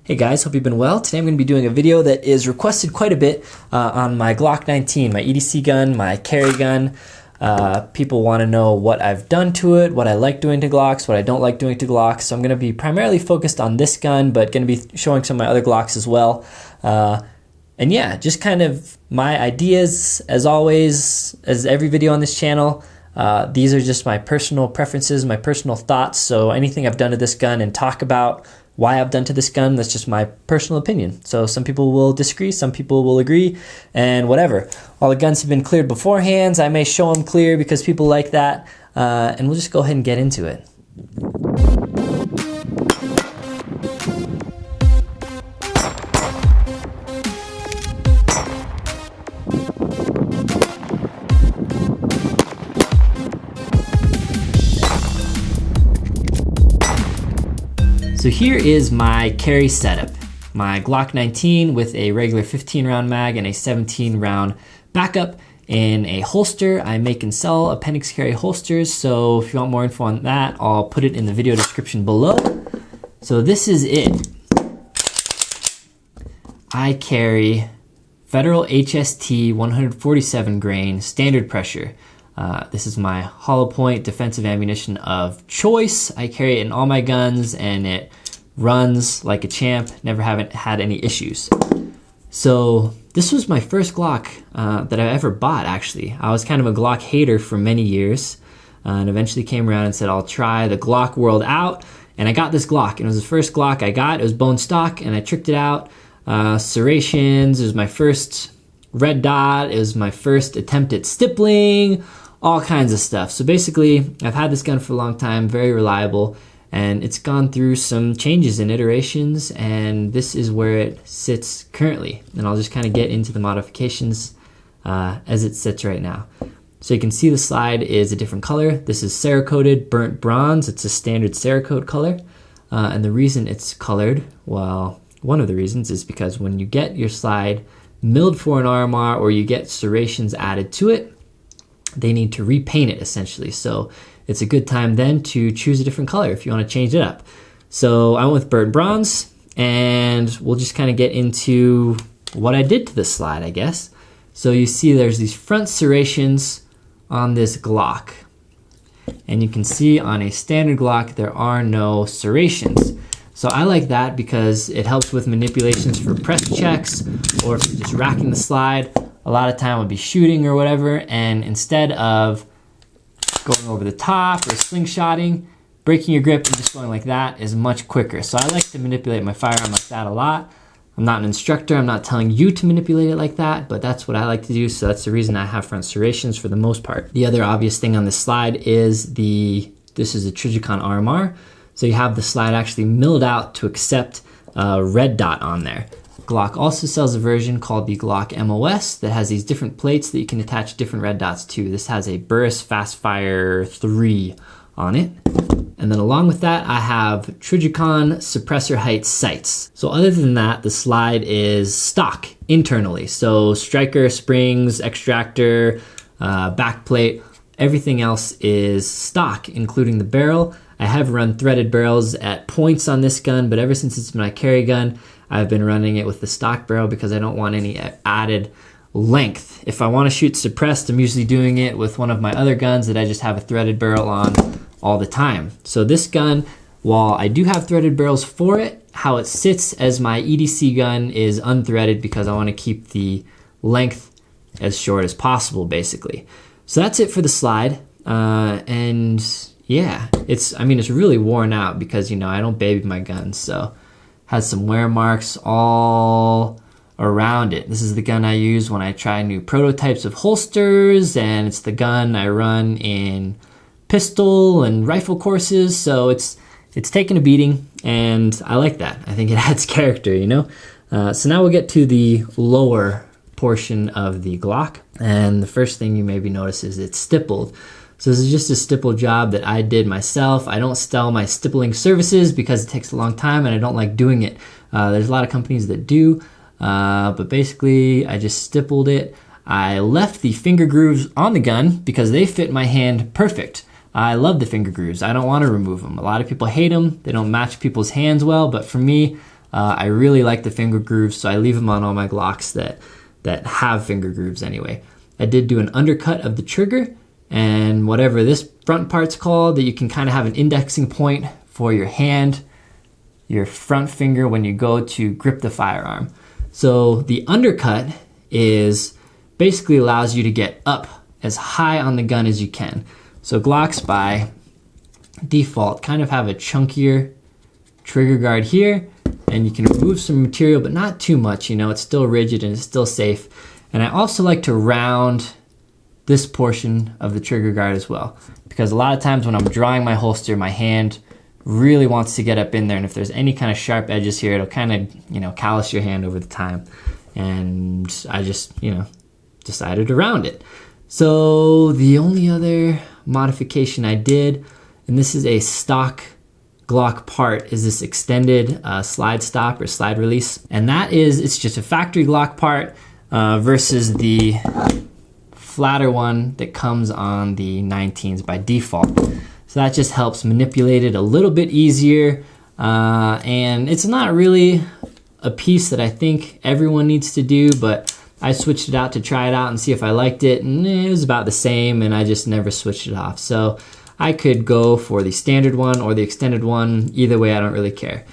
Hey guys, hope you've been well. Today I'm going to be doing a video that is requested quite a bit on my Glock 19, my EDC gun, my carry gun. People want to know what I've done to it, what I like doing to Glocks, what I don't like doing to Glocks. So I'm going to be primarily focused on this gun, but going to be showing some of my other Glocks as well. And yeah, just kind of my ideas, as always, as every video on this channel. These are just my personal preferences, my personal thoughts. So anything I've done to this gun and talk about why I've done to this gun, that's just my personal opinion. So some people will disagree, some people will agree, and whatever. All the guns have been cleared beforehand. I may show them clear because people like that, and we'll just go ahead and get into it. So here is my carry setup. My Glock 19 with a regular 15 round mag and a 17 round backup in a holster. I make and sell appendix carry holsters, so if you want more info on that, I'll put it in the video description below. So this is it. I carry Federal HST 147 grain standard pressure. This is my hollow point defensive ammunition of choice. I carry it in all my guns and it runs like a champ. Never haven't had any issues. So this was my first Glock that I ever bought, actually. I was kind of a Glock hater for many years and eventually came around and said, I'll try the Glock world out. And I got this Glock, and it was the first Glock I got. It was bone stock, and I tricked it out. Serrations, it was my first red dot. It was my first attempt at stippling. All kinds of stuff. So basically, I've had this gun for a long time, very reliable, and it's gone through some changes and iterations, and this is where it sits currently. And I'll just kind of get into the modifications as it sits right now. So you can see the slide is a different color. This is Cerakoted burnt bronze. It's a standard Cerakote color. And the reason it's colored, well, one of the reasons is because when you get your slide milled for an RMR or you get serrations added to it, they need to repaint it essentially. So it's a good time then to choose a different color if you want to change it up. So I went with burnt bronze, and we'll just kind of get into what I did to this slide, I guess. So you see there's these front serrations on this Glock. And you can see on a standard Glock, there are no serrations. So I like that because it helps with manipulations for press checks, or if you're just racking the slide. A lot of time would be shooting or whatever, and instead of going over the top or slingshotting, breaking your grip and just going like that is much quicker. So I like to manipulate my firearm like that a lot. I'm not an instructor, I'm not telling you to manipulate it like that, but that's what I like to do, so that's the reason I have front serrations for the most part. The other obvious thing on this slide is this is a Trijicon RMR, so you have the slide actually milled out to accept a red dot on there. Glock also sells a version called the Glock MOS that has these different plates that you can attach different red dots to. This has a Burris Fastfire 3 on it. And then along with that, I have Trijicon suppressor height sights. So other than that, the slide is stock internally. So striker, springs, extractor, back plate, everything else is stock, including the barrel. I have run threaded barrels at points on this gun, but ever since it's my carry gun, I've been running it with the stock barrel because I don't want any added length. If I want to shoot suppressed, I'm usually doing it with one of my other guns that I just have a threaded barrel on all the time. So this gun, while I do have threaded barrels for it, how it sits as my EDC gun is unthreaded because I want to keep the length as short as possible, basically. So that's it for the slide. And yeah, it's really worn out because, you know, I don't baby my guns, so has some wear marks all around it. This is the gun I use when I try new prototypes of holsters, and it's the gun I run in pistol and rifle courses, so it's taken a beating, and I like that. I think it adds character, you know? So now we'll get to the lower portion of the Glock, and the first thing you maybe notice is it's stippled. So this is just a stipple job that I did myself. I don't sell my stippling services because it takes a long time and I don't like doing it. There's a lot of companies that do, but basically I just stippled it. I left the finger grooves on the gun because they fit my hand perfect. I love the finger grooves. I don't want to remove them. A lot of people hate them. They don't match people's hands well, but for me, I really like the finger grooves, so I leave them on all my Glocks that have finger grooves anyway. I did do an undercut of the trigger, and whatever this front part's called, that you can kind of have an indexing point for your hand, your front finger when you go to grip the firearm. So the undercut is basically allows you to get up as high on the gun as you can. So Glocks by default kind of have a chunkier trigger guard here, and you can remove some material, but not too much, you know, it's still rigid and it's still safe. And I also like to round this portion of the trigger guard as well, because a lot of times when I'm drawing my holster, my hand really wants to get up in there, and if there's any kind of sharp edges here, it'll kind of, you know, callous your hand over the time. And I just, you know, decided to round it. So the only other modification I did, and this is a stock Glock part, is this extended slide stop or slide release. And that is, it's just a factory Glock part versus the flatter one that comes on the 19s by default. So that just helps manipulate it a little bit easier. And it's not really a piece that I think everyone needs to do, but I switched it out to try it out and see if I liked it, and it was about the same, and I just never switched it off. So I could go for the standard one or the extended one. Either way, I don't really care.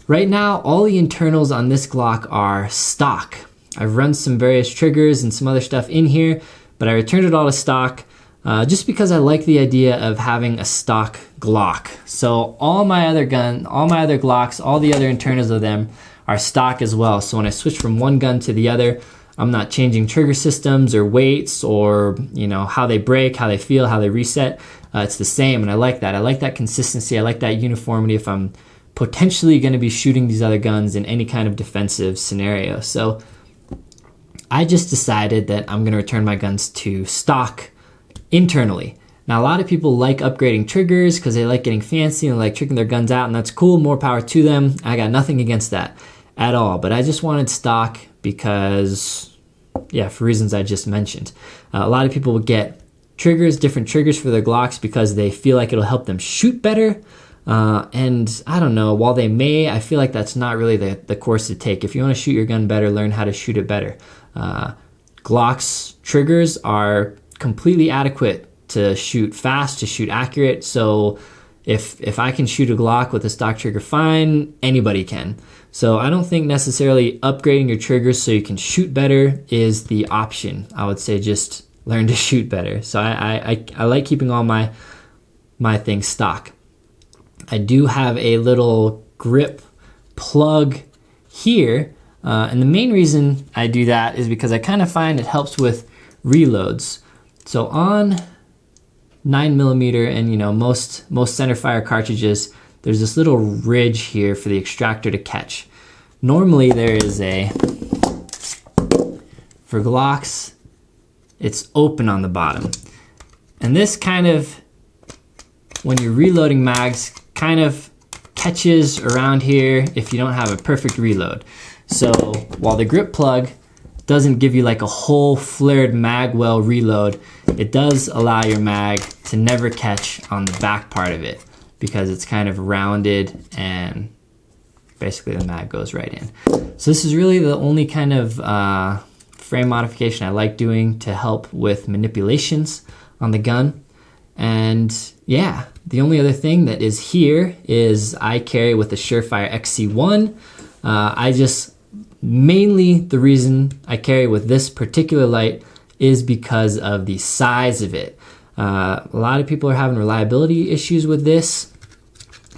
Right now, all the internals on this Glock are stock. I've run some various triggers and some other stuff in here, but I returned it all to stock just because I like the idea of having a stock Glock. So all my other Glocks, all the other internals of them are stock as well. So when I switch from one gun to the other, I'm not changing trigger systems or weights or, you know, how they break, how they feel, how they reset. It's the same, and I like that. I like that consistency. I like that uniformity if I'm potentially going to be shooting these other guns in any kind of defensive scenario. So I just decided that I'm going to return my guns to stock internally. Now, a lot of people like upgrading triggers because they like getting fancy and like tricking their guns out, and that's cool. More power to them. I got nothing against that at all, but I just wanted stock because, yeah, for reasons I just mentioned. A lot of people will get triggers, different triggers for their Glocks because they feel like it'll help them shoot better. And I don't know, while they may, I feel like that's not really the course to take. If you want to shoot your gun better, learn how to shoot it better. Glocks triggers are completely adequate to shoot fast, to shoot accurate. So if I can shoot a Glock with a stock trigger fine, anybody can. So I don't think necessarily upgrading your triggers so you can shoot better is the option. I would say just learn to shoot better. So I like keeping all my things stock. I do have a little grip plug here, and the main reason I do that is because I kind of find it helps with reloads. So on 9mm and, you know, most centerfire cartridges, there's this little ridge here for the extractor to catch. Normally there is for Glocks, it's open on the bottom. And this kind of, when you're reloading mags, kind of catches around here if you don't have a perfect reload. So while the grip plug doesn't give you like a whole flared mag well reload, it does allow your mag to never catch on the back part of it because it's kind of rounded and basically the mag goes right in. So this is really the only kind of frame modification I like doing to help with manipulations on the gun. And yeah, the only other thing that is here is I carry with the Surefire XC1. Mainly the reason I carry with this particular light is because of the size of it. A lot of people are having reliability issues with this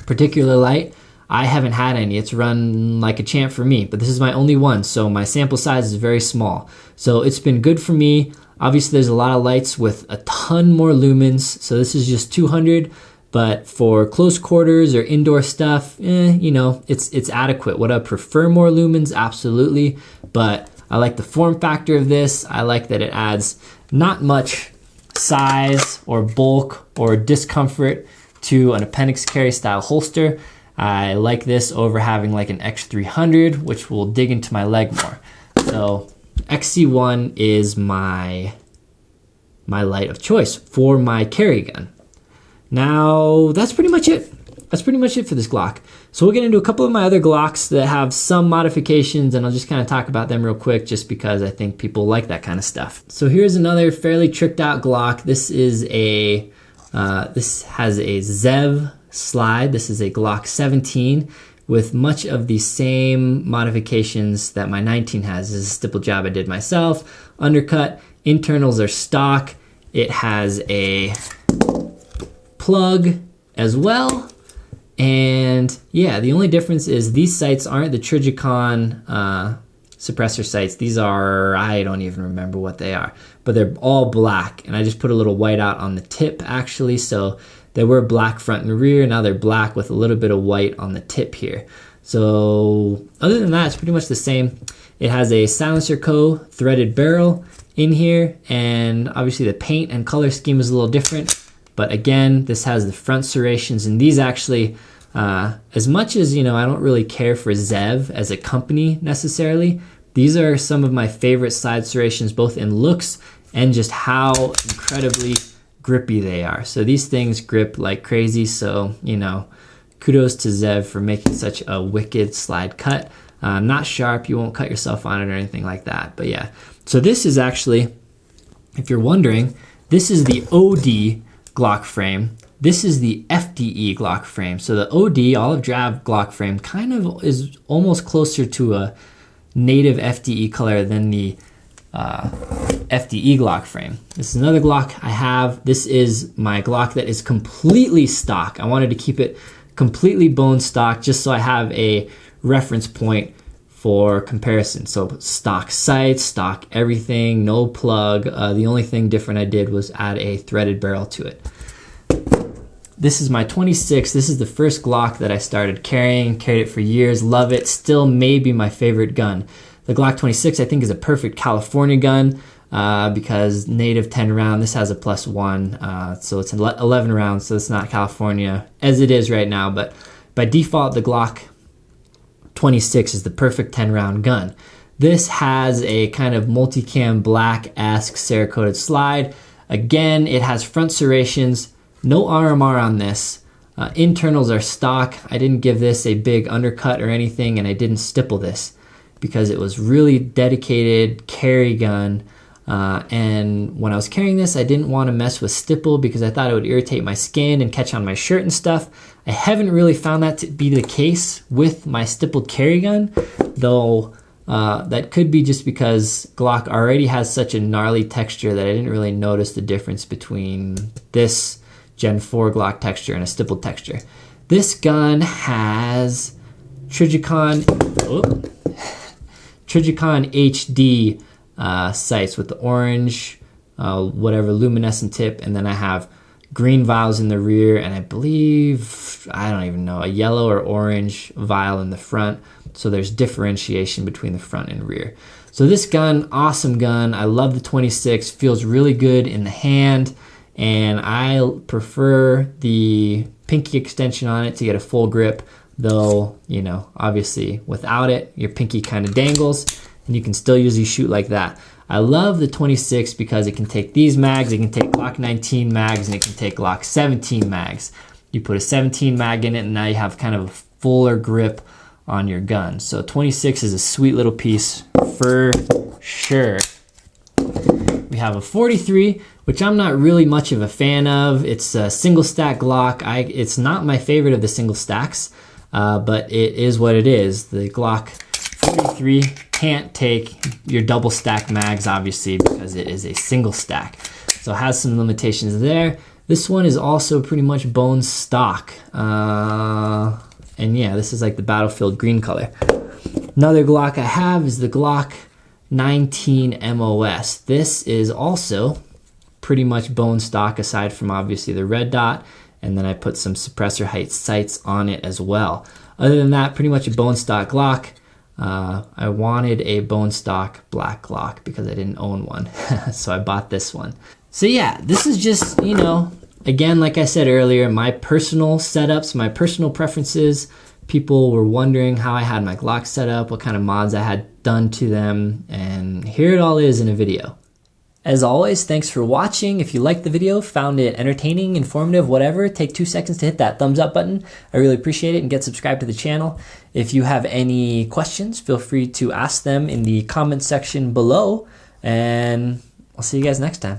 particular light. I haven't had any. It's run like a champ for me, but this is my only one, so my sample size is very small. So it's been good for me. Obviously, there's a lot of lights with a ton more lumens, so this is just 200, but for close quarters or indoor stuff, you know, it's adequate. Would I prefer more lumens? Absolutely, but I like the form factor of this. I like that it adds not much size or bulk or discomfort to an appendix carry style holster. I like this over having like an X300, which will dig into my leg more. So XC1 is my light of choice for my carry gun. Now, that's pretty much it. that's pretty much it for this Glock. So we'll get into a couple of my other Glocks that have some modifications, and I'll just kind of talk about them real quick just because I think people like that kind of stuff. So here's another fairly tricked out Glock. This is a, this has a Zev slide. This is a Glock 17 with much of the same modifications that my 19 has. This is a stipple job I did myself. Undercut, internals are stock. It has a plug as well. And yeah, the only difference is these sights aren't the Trijicon suppressor sights. These are, I don't even remember what they are, but they're all black. And I just put a little white out on the tip actually. So they were black front and rear. Now they're black with a little bit of white on the tip here. So other than that, it's pretty much the same. It has a Silencer Co. threaded barrel in here. And obviously the paint and color scheme is a little different. But again, this has the front serrations, and these actually, as much as, you know, I don't really care for Zev as a company necessarily, these are some of my favorite side serrations, both in looks and just how incredibly grippy they are. So these things grip like crazy. So, you know, kudos to Zev for making such a wicked slide cut. Not sharp, you won't cut yourself on it or anything like that. But yeah, so this is actually, if you're wondering, this is the OD Glock frame. This is the FDE Glock frame. So the OD, olive drab Glock frame, kind of is almost closer to a native FDE color than the FDE Glock frame. This is another Glock I have. This is my Glock that is completely stock. I wanted to keep it completely bone stock just so I have a reference point for comparison. So stock sights, stock everything, no plug. The only thing different I did was add a threaded barrel to it. This is my 26. This is the first Glock that I started carrying. Carried it for years, love it. Still maybe my favorite gun. The Glock 26 I think is a perfect California gun because native 10 round. This has a +1, so it's 11 rounds, so it's not California as it is right now. But by default, the Glock 26 is the perfect 10 round gun. This has a kind of multicam black-esque Cerakoted slide. Again, it has front serrations, no RMR on this. Internals are stock. I didn't give this a big undercut or anything, and I didn't stipple this because it was really dedicated carry gun. And when I was carrying this, I didn't want to mess with stipple because I thought it would irritate my skin and catch on my shirt and stuff. I haven't really found that to be the case with my stippled carry gun, though that could be just because Glock already has such a gnarly texture that I didn't really notice the difference between this Gen 4 Glock texture and a stippled texture. This gun has Trijicon HD sights with the orange, whatever luminescent tip, and then I have green vials in the rear, and I believe, I don't even know, a yellow or orange vial in the front. So there's differentiation between the front and rear. So this gun, awesome gun. I love the 26, feels really good in the hand, and I prefer the pinky extension on it to get a full grip, though, you know, obviously without it, your pinky kind of dangles, and you can still usually shoot like that. I love the 26 because it can take these mags, it can take Glock 19 mags, and it can take Glock 17 mags. You put a 17 mag in it, and now you have kind of a fuller grip on your gun. So 26 is a sweet little piece for sure. We have a 43, which I'm not really much of a fan of. It's a single stack Glock. It's not my favorite of the single stacks, but it is what it is. The Glock 43 can't take your double stack mags, obviously, because it is a single stack. So it has some limitations there. This one is also pretty much bone stock. And yeah, this is like the Battlefield green color. Another Glock I have is the Glock 19 MOS. This is also pretty much bone stock aside from obviously the red dot, and then I put some suppressor height sights on it as well. Other than that, pretty much a bone stock Glock. I wanted a bone stock black Glock because I didn't own one, so I bought this one. So yeah, this is just, you know, again, like I said earlier, my personal setups, my personal preferences. People were wondering how I had my Glock set up, what kind of mods I had done to them, and here it all is in a video. As always, thanks for watching. If you liked the video, found it entertaining, informative, whatever, take 2 seconds to hit that thumbs up button. I really appreciate it, and get subscribed to the channel. If you have any questions, feel free to ask them in the comments section below, and I'll see you guys next time.